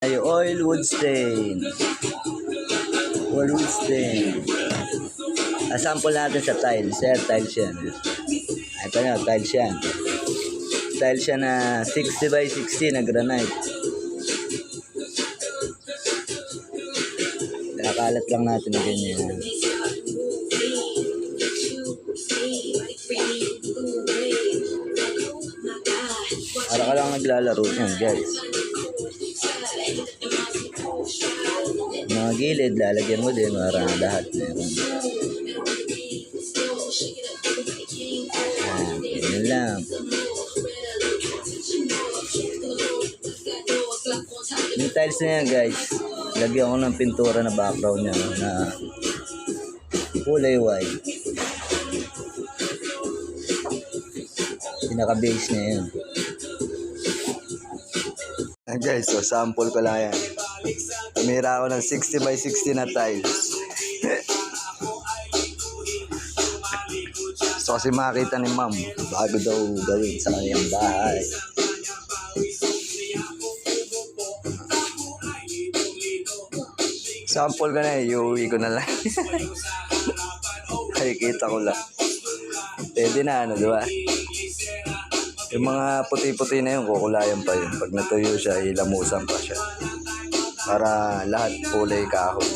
Ay, oil wood stain. Oil wood stain. Sample natin sa tiles. Sir, tiles yan. Ito na, tiles yan. Tiles yan na 60 by 60 na granite. Kakalat lang natin na ganyan. Para ka lang naglalaro yan, guys. Mga gilid, lalagyan mo din para lahat meron. Yan lang. Yung tiles na yan, guys, lagyan ko ng pintura na background niya na kulay white. Pinaka-base niya yun. Guys, so sample ko lang yan. Tumira ako ng 60 by 60 na tiles. So kasi makita ni ma'am, bago daw gawin sa kanyang bahay. Sample ko na eh, iuwi ko na lang. Nakikita ko lang. Pwede na ano, di ba? Yung mga puti-puti na yun, kukulayan pa yun. Pag natuyo siya, ilamusan pa siya. Para lahat kulay kahoy.